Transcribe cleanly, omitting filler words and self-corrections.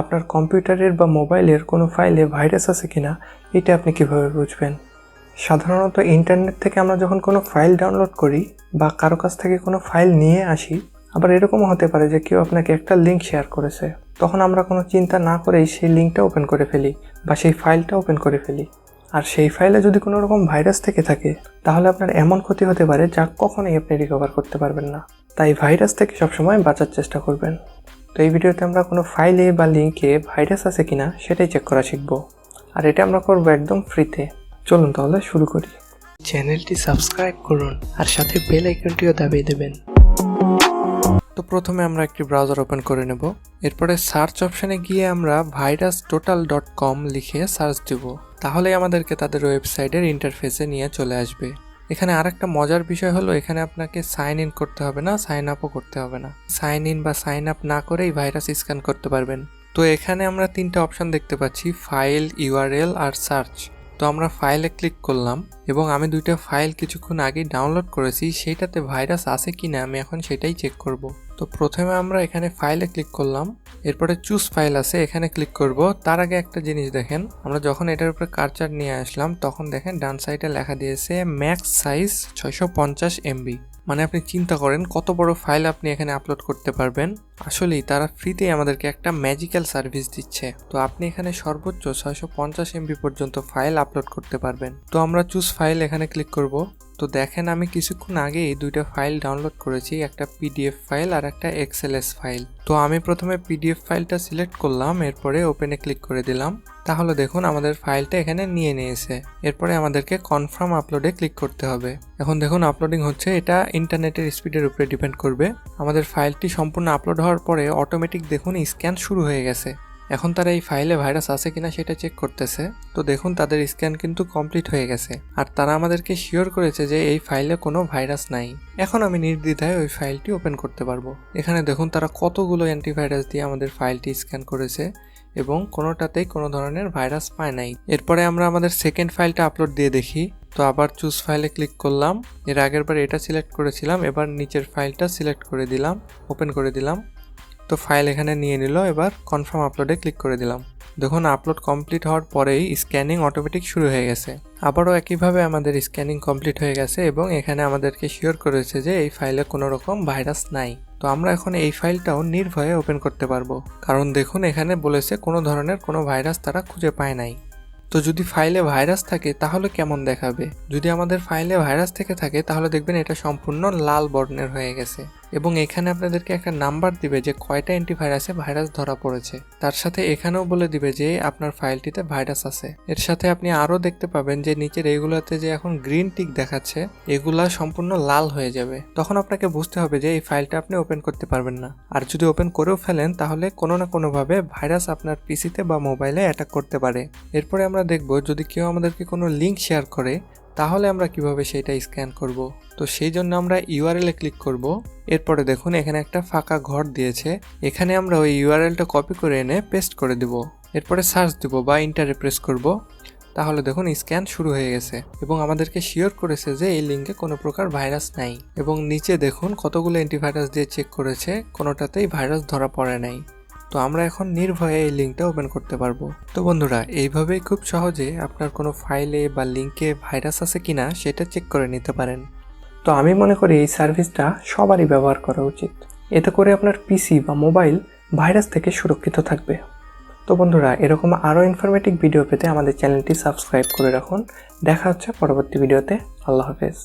আপনার কম্পিউটারের বা মোবাইলের কোনো ফাইলে ভাইরাস আছে কিনা এটা আপনি কিভাবে বুঝবেন? সাধারণত ইন্টারনেট থেকে আমরা যখন কোনো ফাইল ডাউনলোড করি বা কারো কাছ থেকে কোনো ফাইল নিয়ে আসি, আবার এরকমও হতে পারে যে কেউ আপনাকে একটা লিঙ্ক শেয়ার করেছে, তখন আমরা কোনো চিন্তা না করেই সেই লিঙ্কটা ওপেন করে ফেলি বা সেই ফাইলটা ওপেন করে ফেলি। আর সেই ফাইলে যদি কোনো রকম ভাইরাস থেকে থাকে তাহলে আপনার এমন ক্ষতি হতে পারে যা কখনোই আপনি রিকভার করতে পারবেন না। তাই ভাইরাস থেকে সবসময় বাঁচার চেষ্টা করবেন। তো এই ভিডিওতে আমরা কোনো ফাইলে বা লিঙ্কে ভাইরাস আছে কিনা সেটাই চেক করা শিখব, আর এটা আমরা করবো একদম ফ্রিতে। চলুন তাহলে শুরু করি। চ্যানেলটি সাবস্ক্রাইব করুন আর সাথে বেল আইকনটিও দাবিয়ে দেবেন। তো প্রথমে আমরা একটি ব্রাউজার ওপেন করে নেব। এরপরে সার্চ অপশানে গিয়ে আমরা virustotal.com লিখে সার্চ দেব, তাহলে আমাদেরকে তাদের ওয়েবসাইটের ইন্টারফেসে নিয়ে চলে আসবে। এখানে আরেকটা মজার বিষয় হলো, এখানে আপনাকে সাইন ইন করতে হবে না, সাইন আপও করতে হবে না। সাইন ইন বা সাইন আপ না করেই ভাইরাস স্ক্যান করতে পারবেন। তো এখানে আমরা তিনটা অপশান দেখতে পাচ্ছি, ফাইল, ইউআরএল আর সার্চ। তো আমরা ফাইলে ক্লিক করলাম এবং আমি দুইটা ফাইল কিছুক্ষণ আগেই ডাউনলোড করেছি, সেইটাতে ভাইরাস আছে কিনা আমি এখন সেটাই চেক করব। তো প্রথমে আমরা এখানে ফাইলে ক্লিক করলাম, এরপরে চুজ ফাইল আছে এখানে ক্লিক করব। তার আগে একটা জিনিস দেখেন, আমরা যখন এটার উপরে কার্সার নিয়ে আসলাম তখন দেখেন ডান সাইডে লেখা দিয়েছে ম্যাক্স সাইজ 650 MB। মানে আপনি চিন্তা করেন কত বড় ফাইল আপনি এখানে আপলোড করতে পারবেন। আসলেই তারা ফ্রিতে আমাদেরকে একটা ম্যাজিক্যাল সার্ভিস দিচ্ছে। তো আপনি এখানে সর্বোচ্চ 650 MB পর্যন্ত ফাইল আপলোড করতে পারবেন। তো আমরা চুজ ফাইল এখানে ক্লিক করব। তো দেখেন আমি কিছুক্ষণ আগেই দুইটা ফাইল ডাউনলোড করেছি, একটা PDF ফাইল আর একটা XLS ফাইল। তো আমি প্রথমে PDF ফাইলটা সিলেক্ট করলাম, এরপরে ওপেনে ক্লিক করে দিলাম। তাহলে দেখুন আমাদের ফাইলটা এখানে নিয়ে নিয়েছে। এরপরে আমাদেরকে কনফার্ম আপলোডে ক্লিক করতে হবে। এখন দেখুন আপলোডিং হচ্ছে, এটা ইন্টারনেটের স্পিডের উপরে ডিপেন্ড করবে। আমাদের ফাইলটি সম্পূর্ণ আপলোড হওয়ার পরে অটোমেটিক দেখুন স্ক্যান শুরু হয়ে গেছে। এখন তারা এই ফাইলে ভাইরাস আছে কিনা সেটা চেক করতেছে। তো দেখুন তাদের স্ক্যান কিন্তু কমপ্লিট হয়ে গেছে, আর তারা আমাদেরকে শিওর করেছে যে এই ফাইলে কোনো ভাইরাস নাই। এখন আমি নির্দ্বিধায় ওই ফাইলটি ওপেন করতে পারবো। এখানে দেখুন তারা কতগুলো অ্যান্টিভাইরাস দিয়ে আমাদের ফাইলটি স্ক্যান করেছে এবং কোনোটাতেই কোনো ধরনের ভাইরাস পায় নাই। এরপরে আমরা আমাদের সেকেন্ড ফাইলটা আপলোড দিয়ে দেখি। তো আবার চুজ ফাইলে ক্লিক করলাম, এর আগের বার এটা সিলেক্ট করেছিলাম, এবার নিচের ফাইলটা সিলেক্ট করে দিলাম, ওপেন করে দিলাম। তো ফাইল এখানে নিয়ে নিল, এবার কনফার্ম আপলোডে ক্লিক করে দিলাম। দেখুন আপলোড কমপ্লিট হওয়ার পরেই স্ক্যানিং অটোমেটিক শুরু হয়ে গেছে। আবারও একইভাবে আমাদের স্ক্যানিং কমপ্লিট হয়ে গেছে এবং এখানে আমাদেরকে শিওর করেছে যে এই ফাইলে কোনো রকম ভাইরাস নাই। তো আমরা এখন এই ফাইলটাও নির্ভয়ে ওপেন করতে পারবো, কারণ দেখুন এখানে বলেছে কোনো ধরনের কোনো ভাইরাস তারা খুঁজে পায় নাই। তো যদি ফাইলে ভাইরাস থাকে তাহলে কেমন দেখাবে? যদি আমাদের ফাইলে ভাইরাস থেকে থাকে তাহলে দেখবেন এটা সম্পূর্ণ লাল বর্ণের হয়ে গেছে এবং এখানে আপনাদেরকে একটা নাম্বার দিবে যে কয়টা অ্যান্টিভাইরাসে ভাইরাস ধরা পড়েছে। তার সাথে এখানেও বলে দিবে যে আপনার ফাইলটিতে ভাইরাস আছে। এর সাথে আপনি আরও দেখতে পাবেন যে নিচের এইগুলোতে যে এখন গ্রিন টিক দেখাচ্ছে, এগুলা সম্পূর্ণ লাল হয়ে যাবে। তখন আপনাকে বুঝতে হবে যে এই ফাইলটা আপনি ওপেন করতে পারবেন না। আর যদি ওপেন করেও ফেলেন তাহলে কোনো না কোনোভাবে ভাইরাস আপনার পিসিতে বা মোবাইলে অ্যাটাক করতে পারে। এরপরে আমরা দেখব যদি কেউ আমাদেরকে কোনো লিঙ্ক শেয়ার করে তাহলে আমরা কিভাবে সেটা স্ক্যান করব। তো সেই জন্য আমরা ইউআরএল এ ক্লিক করব। এরপরে দেখুন এখানে একটা ফাঁকা ঘর দিয়েছে, এখানে আমরা ওই ইউআরএলটা কপি করে এনে পেস্ট করে দেব। এরপরে সার্চ দেব বা ইন্টারে প্রেস করব। তাহলে দেখুন স্ক্যান শুরু হয়ে গেছে এবং আমাদেরকে শিওর করেছে যে এই লিঙ্কে কোনো প্রকার ভাইরাস নাই। এবং নিচে দেখুন কতগুলো অ্যান্টিভাইরাস দিয়ে চেক করেছে, কোনোটাতেই ভাইরাস ধরা পড়ে নাই। তো আমরা এখন নির্ভয়ে এই লিঙ্কটা ওপেন করতে পারবো। তো বন্ধুরা এইভাবেই খুব সহজে আপনার কোনো ফাইলে বা লিঙ্কে ভাইরাস আছে কিনা সেটা চেক করে নিতে পারেন। তো আমি মনে করি এই সার্ভিসটা সবারই ব্যবহার করা উচিত, এতে করে আপনার পিসি বা মোবাইল ভাইরাস থেকে সুরক্ষিত থাকবে। তো বন্ধুরা এরকম আরও ইনফরমেটিভ ভিডিও পেতে আমাদের চ্যানেলটি সাবস্ক্রাইব করে রাখুন। দেখা হচ্ছে পরবর্তী ভিডিওতে। আল্লাহ হাফেজ।